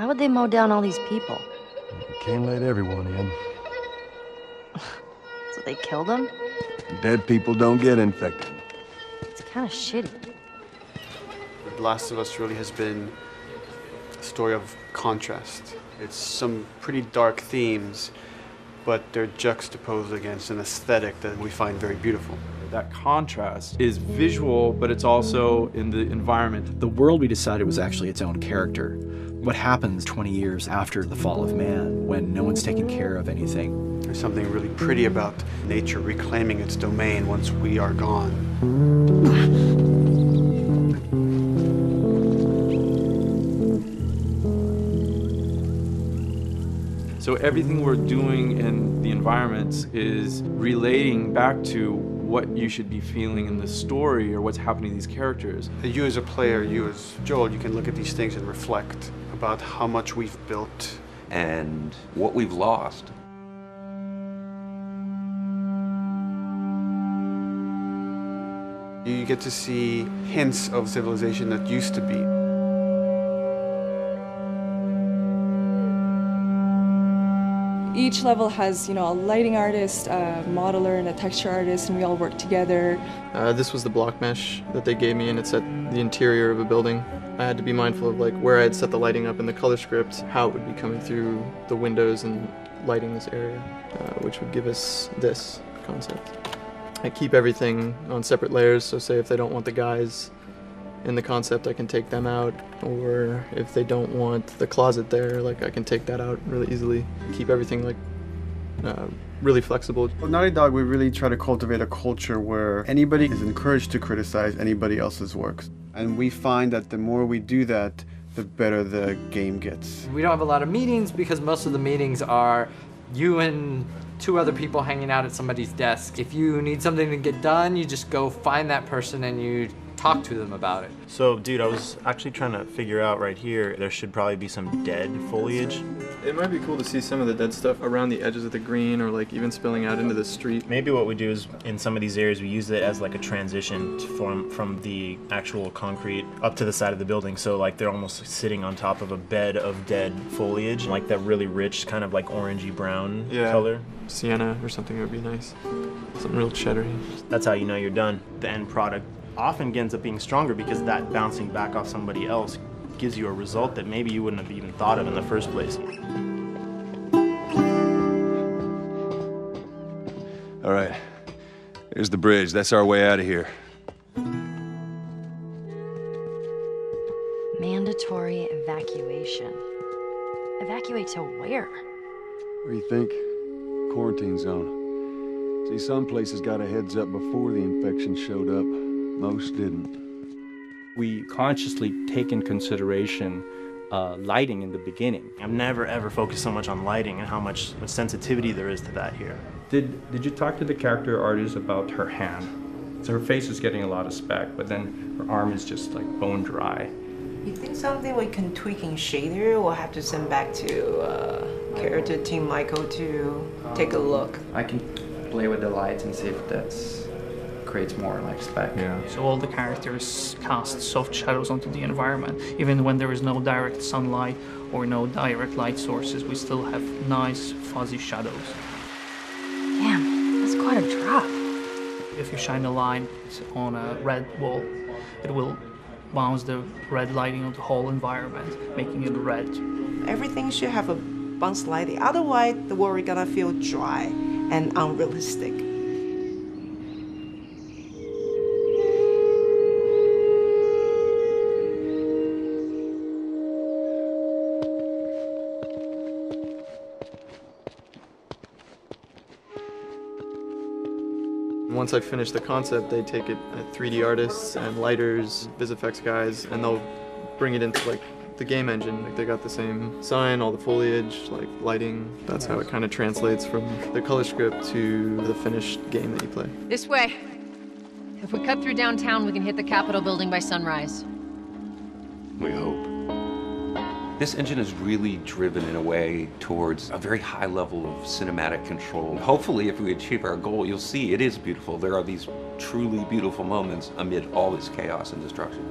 Why would they mow down all these people? You can't let everyone in. So they killed them? Dead people don't get infected. It's kind of shitty. The Last of Us really has been a story of contrast. It's some pretty dark themes, but they're juxtaposed against an aesthetic that we find very beautiful. That contrast is visual, but it's also in the environment. The world we decided was actually its own character. What happens 20 years after the fall of man when no one's taking care of anything? There's something really pretty about nature reclaiming its domain once we are gone. So everything we're doing in the environments is relating back to what you should be feeling in the story or what's happening to these characters. You as a player, you as Joel, you can look at these things and reflect about how much we've built and what we've lost. You get to see hints of civilization that used to be. Each level has, a lighting artist, a modeler, and a texture artist, and we all work together. This was the block mesh that they gave me, and it set the interior of a building. I had to be mindful of where I had set the lighting up in the color script, how it would be coming through the windows and lighting this area, which would give us this concept. I keep everything on separate layers, so say if they don't want the guys in the concept, I can take them out, or if they don't want the closet there, I can take that out really easily. Keep everything really flexible. With Naughty Dog, we really try to cultivate a culture where anybody is encouraged to criticize anybody else's works. And we find that the more we do that, the better the game gets. We don't have a lot of meetings because most of the meetings are you and 2 other people hanging out at somebody's desk. If you need something to get done, you just go find that person and you talk to them about it. So, dude, I was actually trying to figure out right here, there should probably be some dead foliage. It might be cool to see some of the dead stuff around the edges of the green or even spilling out into the street. Maybe what we do is, in some of these areas, we use it as a transition from the actual concrete up to the side of the building. So they're almost sitting on top of a bed of dead foliage, that really rich kind of orangey brown color. Sienna or something would be nice. Something real cheddary. That's how you know you're done. The end product often ends up being stronger because that bouncing back off somebody else gives you a result that maybe you wouldn't have even thought of in the first place. All right, here's the bridge. That's our way out of here. Mandatory evacuation. Evacuate to where? What do you think? Quarantine zone. See, some places got a heads up before the infection showed up. Most didn't. We consciously take in consideration lighting in the beginning. I've never ever focused so much on lighting and how much sensitivity there is to that here. Did you talk to the character artist about her hand? So her face is getting a lot of speck, but then her arm is just bone dry. You think something we can tweak in shader? We'll have to send back to character team Michael to take a look. I can play with the lights and see if that creates more speck. Yeah. So all the characters cast soft shadows onto the environment. Even when there is no direct sunlight or no direct light sources, we still have nice fuzzy shadows. Damn, that's quite a drop. If you shine a light on a red wall, it will bounce the red lighting on the whole environment, making it red. Everything should have a bounce lighting, otherwise the world is gonna feel dry and unrealistic. Once I finish the concept, they take it at 3D artists and lighters, VisFX guys, and they'll bring it into the game engine. They got the same sign, all the foliage, lighting. That's how it kind of translates from the color script to the finished game that you play. This way. If we cut through downtown, we can hit the Capitol building by sunrise. We hope. This engine is really driven in a way towards a very high level of cinematic control. Hopefully, if we achieve our goal, you'll see it is beautiful. There are these truly beautiful moments amid all this chaos and destruction.